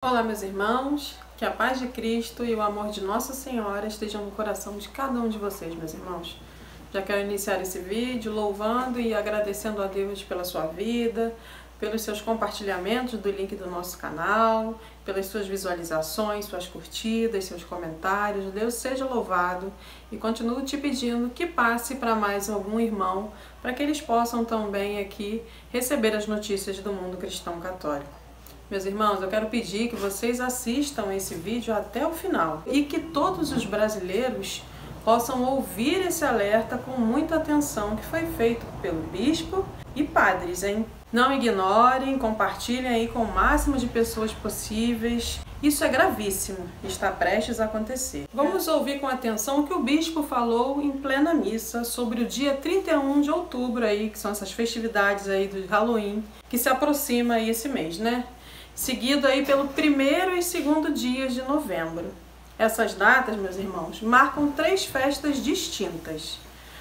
Olá, meus irmãos, que a paz de Cristo e o amor de Nossa Senhora estejam no coração de cada um de vocês, meus irmãos. Já quero iniciar esse vídeo louvando e agradecendo a Deus pela sua vida, pelos seus compartilhamentos do link do nosso canal, pelas suas visualizações, suas curtidas, seus comentários. Deus seja louvado e continuo te pedindo que passe para mais algum irmão, para que eles possam também aqui receber as notícias do mundo cristão católico. Meus irmãos, eu quero pedir que vocês assistam esse vídeo até o final e que todos os brasileiros possam ouvir esse alerta com muita atenção que foi feito pelo bispo e padres, hein? Não ignorem, compartilhem aí com o máximo de pessoas possíveis. Isso é gravíssimo, está prestes a acontecer. Vamos ouvir com atenção o que o bispo falou em plena missa sobre o dia 31 de outubro aí, que são essas festividades aí do Halloween, que se aproxima aí esse mês, né? Seguido aí pelo 1º e 2º dias de novembro. Essas datas, meus irmãos, marcam 3 festas distintas.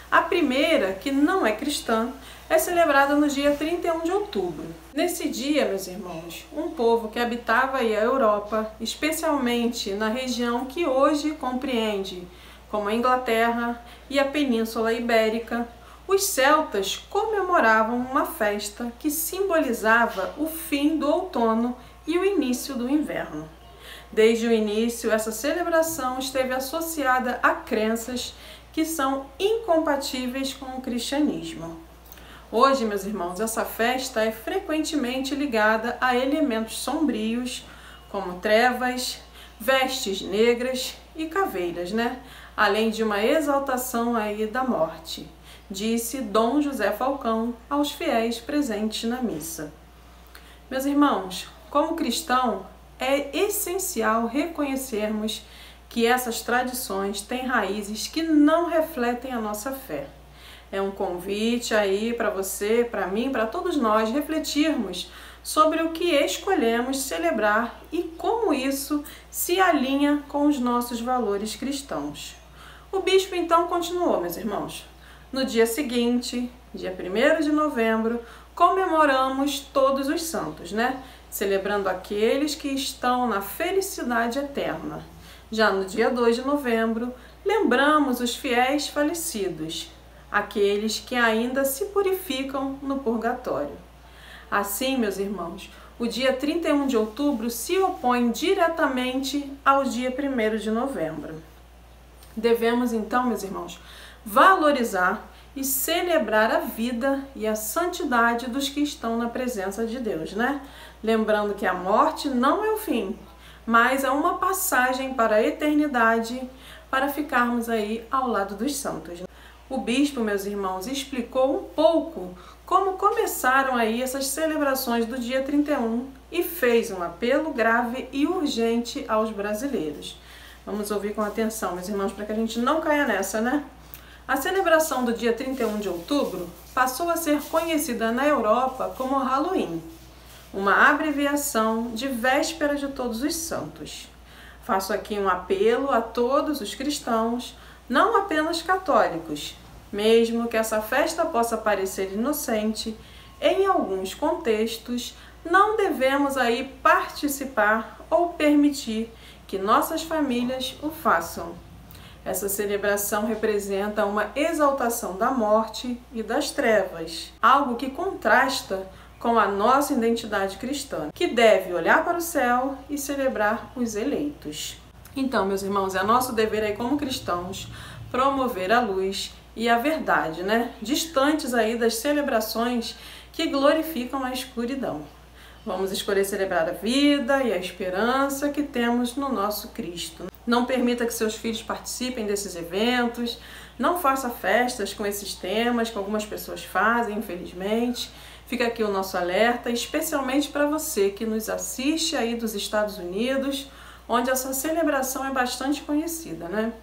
A primeira, que não é cristã, é celebrada no dia 31 de outubro. Nesse dia, meus irmãos, um povo que habitava aí a Europa, especialmente na região que hoje compreende como a Inglaterra e a Península Ibérica, os celtas comemoravam uma festa que simbolizava o fim do outono e o início do inverno. Desde o início, essa celebração esteve associada a crenças que são incompatíveis com o cristianismo. Hoje, meus irmãos, essa festa é frequentemente ligada a elementos sombrios, como trevas, vestes negras e caveiras, né? Além de uma exaltação aí da morte, disse Dom José Falcão aos fiéis presentes na missa. Meus irmãos, como cristão, é essencial reconhecermos que essas tradições têm raízes que não refletem a nossa fé. É um convite aí para você, para mim, para todos nós refletirmos sobre o que escolhemos celebrar e como isso se alinha com os nossos valores cristãos. O bispo então continuou, meus irmãos. No dia seguinte, dia 1º de novembro, comemoramos todos os santos, né? Celebrando aqueles que estão na felicidade eterna. Já no dia 2 de novembro, lembramos os fiéis falecidos, aqueles que ainda se purificam no purgatório. Assim, meus irmãos, o dia 31 de outubro se opõe diretamente ao dia 1º de novembro. Devemos então, meus irmãos, valorizar e celebrar a vida e a santidade dos que estão na presença de Deus, né? Lembrando que a morte não é o fim, mas é uma passagem para a eternidade, para ficarmos aí ao lado dos santos. O bispo, meus irmãos, explicou um pouco como começaram aí essas celebrações do dia 31 e fez um apelo grave e urgente aos brasileiros. Vamos ouvir com atenção, meus irmãos, para que a gente não caia nessa, né? A celebração do dia 31 de outubro passou a ser conhecida na Europa como Halloween, uma abreviação de véspera de todos os santos. Faço aqui um apelo a todos os cristãos, não apenas católicos, mesmo que essa festa possa parecer inocente, em alguns contextos não devemos aí participar ou permitir que nossas famílias o façam. Essa celebração representa uma exaltação da morte e das trevas, algo que contrasta com a nossa identidade cristã, que deve olhar para o céu e celebrar os eleitos. Então, meus irmãos, é nosso dever aí como cristãos promover a luz e a verdade, né? Distantes aí das celebrações que glorificam a escuridão. Vamos escolher celebrar a vida e a esperança que temos no nosso Cristo. Não permita que seus filhos participem desses eventos, não faça festas com esses temas que algumas pessoas fazem, infelizmente. Fica aqui o nosso alerta, especialmente para você que nos assiste aí dos Estados Unidos, onde essa celebração é bastante conhecida, né?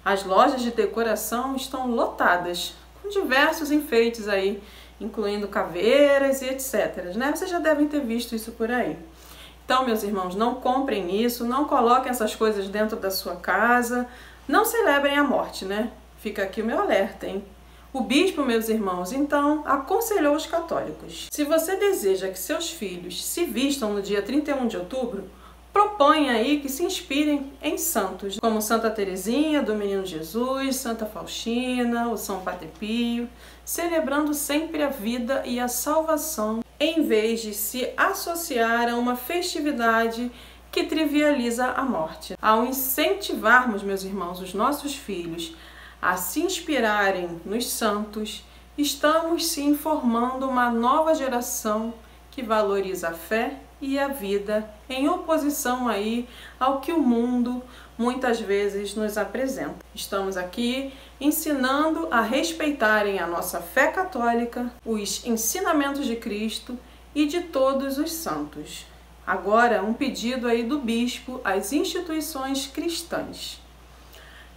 As lojas de decoração estão lotadas, com diversos enfeites aí, incluindo caveiras e etc, né? Vocês já devem ter visto isso por aí. Então, meus irmãos, não comprem isso, não coloquem essas coisas dentro da sua casa, não celebrem a morte, né? Fica aqui o meu alerta, hein? O bispo, meus irmãos, então, aconselhou os católicos. Se você deseja que seus filhos se vistam no dia 31 de outubro, propõe aí que se inspirem em santos, como Santa Teresinha do Menino Jesus, Santa Faustina, o São Padre Pio, celebrando sempre a vida e a salvação, em vez de se associar a uma festividade que trivializa a morte. Ao incentivarmos, meus irmãos, os nossos filhos a se inspirarem nos santos, estamos se informando uma nova geração que valoriza a fé e a vida, em oposição aí ao que o mundo muitas vezes nos apresenta. Estamos aqui ensinando a respeitarem a nossa fé católica, os ensinamentos de Cristo e de todos os santos. Agora, um pedido aí do bispo às instituições cristãs.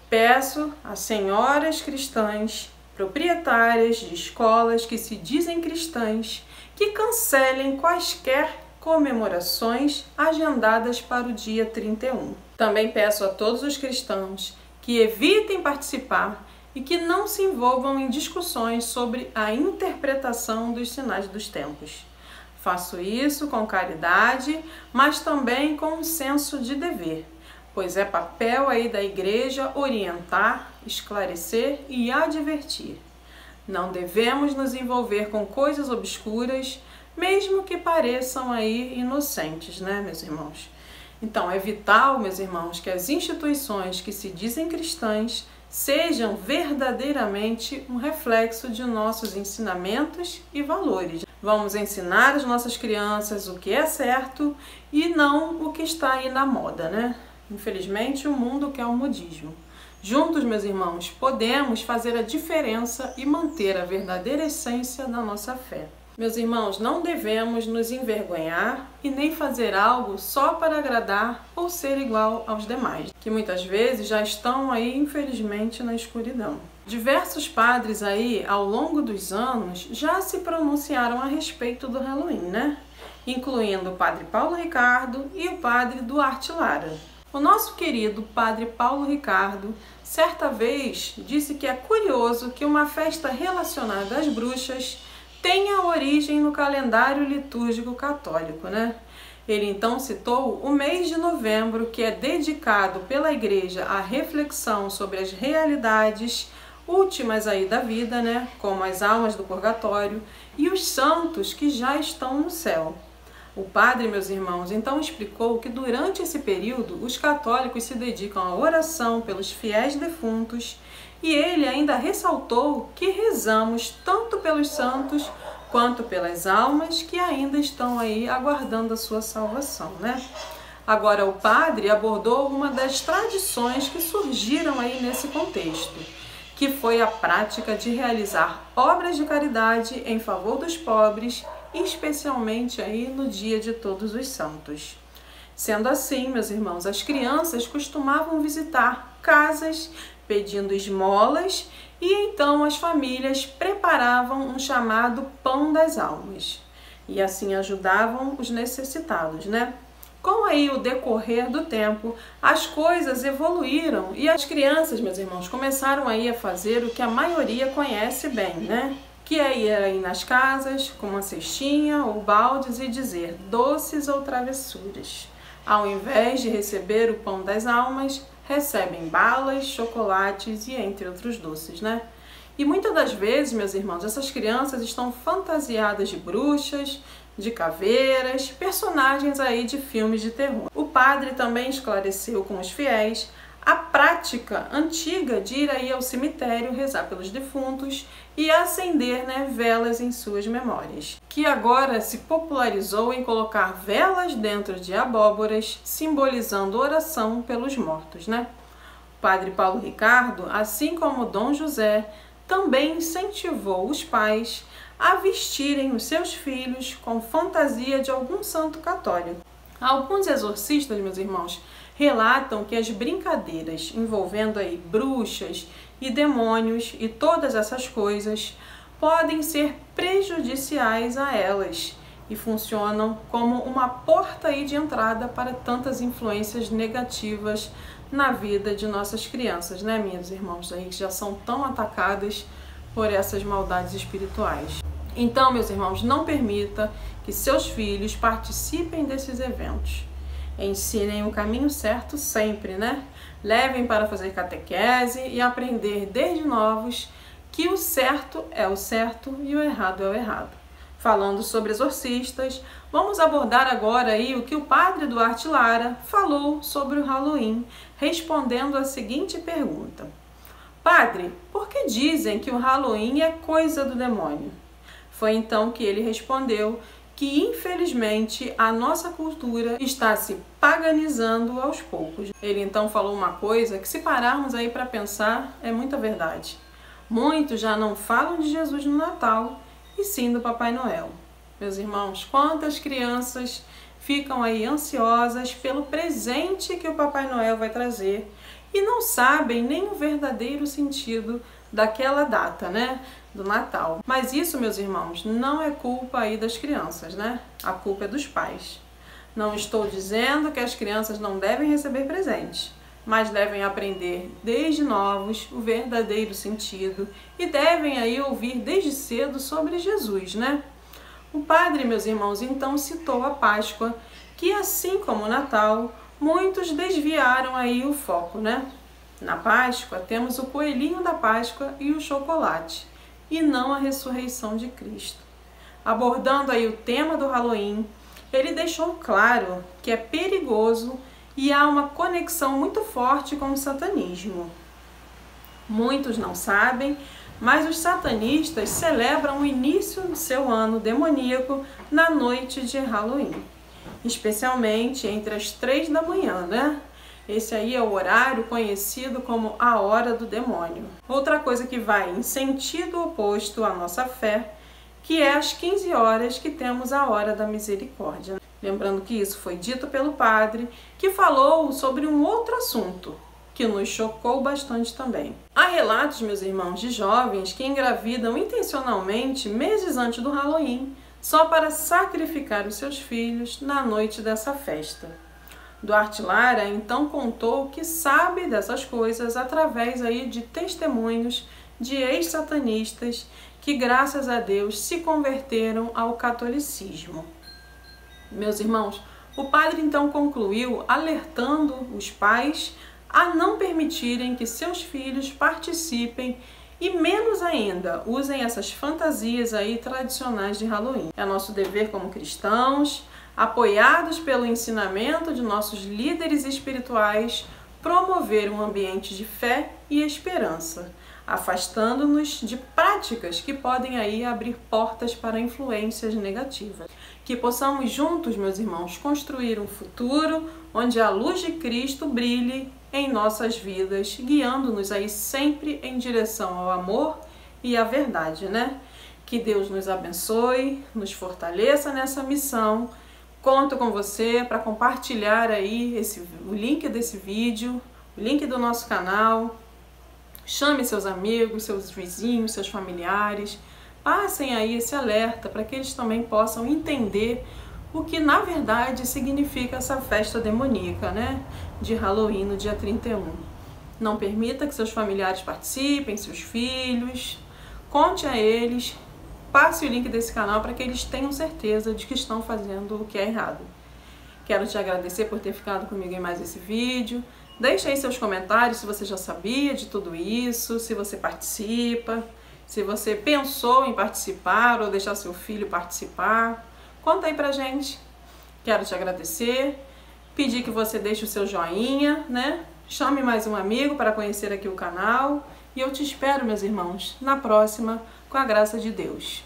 Peço às senhoras cristãs, proprietárias de escolas que se dizem cristãs, que cancelem quaisquer comemorações agendadas para o dia 31. Também peço a todos os cristãos que evitem participar e que não se envolvam em discussões sobre a interpretação dos sinais dos tempos. Faço isso com caridade, mas também com um senso de dever, pois é papel aí da Igreja orientar, esclarecer e advertir. Não devemos nos envolver com coisas obscuras, mesmo que pareçam aí inocentes, né, meus irmãos? Então, é vital, meus irmãos, que as instituições que se dizem cristãs sejam verdadeiramente um reflexo de nossos ensinamentos e valores. Vamos ensinar às nossas crianças o que é certo e não o que está aí na moda, né? Infelizmente, o mundo quer o modismo. Juntos, meus irmãos, podemos fazer a diferença e manter a verdadeira essência da nossa fé. Meus irmãos, não devemos nos envergonhar e nem fazer algo só para agradar ou ser igual aos demais, que muitas vezes já estão aí, infelizmente, na escuridão. Diversos padres aí, ao longo dos anos, já se pronunciaram a respeito do Halloween, né? Incluindo o Padre Paulo Ricardo e o Padre Duarte Lara. O nosso querido Padre Paulo Ricardo, certa vez, disse que é curioso que uma festa relacionada às bruxas tenha origem no calendário litúrgico católico, né? Ele então citou o mês de novembro, que é dedicado pela Igreja à reflexão sobre as realidades últimas aí da vida, né? Como as almas do purgatório e os santos que já estão no céu. O padre, meus irmãos, então explicou que durante esse período os católicos se dedicam à oração pelos fiéis defuntos, e ele ainda ressaltou que rezamos tanto pelos santos quanto pelas almas que ainda estão aí aguardando a sua salvação, né? Agora, o padre abordou uma das tradições que surgiram aí nesse contexto, que foi a prática de realizar obras de caridade em favor dos pobres, especialmente aí no dia de Todos os Santos. Sendo assim, meus irmãos, as crianças costumavam visitar casas pedindo esmolas e então as famílias preparavam um chamado Pão das Almas e assim ajudavam os necessitados, né? Com aí o decorrer do tempo, as coisas evoluíram e as crianças, meus irmãos, começaram aí a fazer o que a maioria conhece bem, né? Que é ir aí nas casas com uma cestinha ou baldes e dizer doces ou travessuras. Ao invés de receber o pão das almas, recebem balas, chocolates e entre outros doces, né? E muitas das vezes, meus irmãos, essas crianças estão fantasiadas de bruxas, de caveiras, personagens aí de filmes de terror. O padre também esclareceu com os fiéis a prática antiga de ir aí ao cemitério rezar pelos defuntos e acender, né, velas em suas memórias, que agora se popularizou em colocar velas dentro de abóboras, simbolizando oração pelos mortos, né? O padre Paulo Ricardo, assim como Dom José, também incentivou os pais a vestirem os seus filhos com fantasia de algum santo católico. Alguns exorcistas, meus irmãos, relatam que as brincadeiras envolvendo aí bruxas e demônios e todas essas coisas podem ser prejudiciais a elas e funcionam como uma porta aí de entrada para tantas influências negativas na vida de nossas crianças, né, meus irmãos, aí que já são tão atacadas por essas maldades espirituais. Então, meus irmãos, não permita que seus filhos participem desses eventos. Ensinem o caminho certo sempre, né? Levem para fazer catequese e aprender desde novos que o certo é o certo e o errado é o errado. Falando sobre exorcistas, vamos abordar agora aí o que o padre Duarte Lara falou sobre o Halloween, respondendo a seguinte pergunta: Padre, por que dizem que o Halloween é coisa do demônio? Foi então que ele respondeu que infelizmente a nossa cultura está se paganizando aos poucos. Ele então falou uma coisa que, se pararmos aí para pensar, é muita verdade. Muitos já não falam de Jesus no Natal, e sim do Papai Noel. Meus irmãos, quantas crianças ficam aí ansiosas pelo presente que o Papai Noel vai trazer e não sabem nem o verdadeiro sentido daquela data, né, do Natal. Mas isso, meus irmãos, não é culpa aí das crianças, né? A culpa é dos pais. Não estou dizendo que as crianças não devem receber presentes, mas devem aprender desde novos o verdadeiro sentido e devem aí ouvir desde cedo sobre Jesus, né? O padre, meus irmãos, então citou a Páscoa, que assim como o Natal, muitos desviaram aí o foco, né? Na Páscoa temos o coelhinho da Páscoa e o chocolate, e não a ressurreição de Cristo. Abordando aí o tema do Halloween, ele deixou claro que é perigoso e há uma conexão muito forte com o satanismo. Muitos não sabem, mas os satanistas celebram o início do seu ano demoníaco na noite de Halloween, especialmente entre as 3 da manhã, né? Esse aí é o horário conhecido como a hora do demônio. Outra coisa que vai em sentido oposto à nossa fé, que é às 15 horas que temos a hora da misericórdia. Lembrando que isso foi dito pelo padre, que falou sobre um outro assunto, que nos chocou bastante também. Há relatos, meus irmãos, de jovens que engravidam intencionalmente meses antes do Halloween, só para sacrificar os seus filhos na noite dessa festa. Duarte Lara então contou que sabe dessas coisas através aí de testemunhos de ex-satanistas que, graças a Deus, se converteram ao catolicismo. Meus irmãos, o padre então concluiu alertando os pais a não permitirem que seus filhos participem e, menos ainda, usem essas fantasias aí tradicionais de Halloween. É nosso dever como cristãos, apoiados pelo ensinamento de nossos líderes espirituais, promover um ambiente de fé e esperança, afastando-nos de práticas que podem aí abrir portas para influências negativas. Que possamos juntos, meus irmãos, construir um futuro onde a luz de Cristo brilhe em nossas vidas, guiando-nos aí sempre em direção ao amor e à verdade, né? Que Deus nos abençoe, nos fortaleça nessa missão. Conto com você para compartilhar aí o link desse vídeo, o link do nosso canal. Chame seus amigos, seus vizinhos, seus familiares. Passem aí esse alerta para que eles também possam entender o que na verdade significa essa festa demoníaca, né? De Halloween no dia 31. Não permita que seus familiares participem, seus filhos. Conte a eles. Passe o link desse canal para que eles tenham certeza de que estão fazendo o que é errado. Quero te agradecer por ter ficado comigo em mais esse vídeo. Deixe aí seus comentários se você já sabia de tudo isso, se você participa, se você pensou em participar ou deixar seu filho participar. Conta aí pra gente. Quero te agradecer, pedir que você deixe o seu joinha, né? Chame mais um amigo para conhecer aqui o canal. E eu te espero, meus irmãos, na próxima, com a graça de Deus.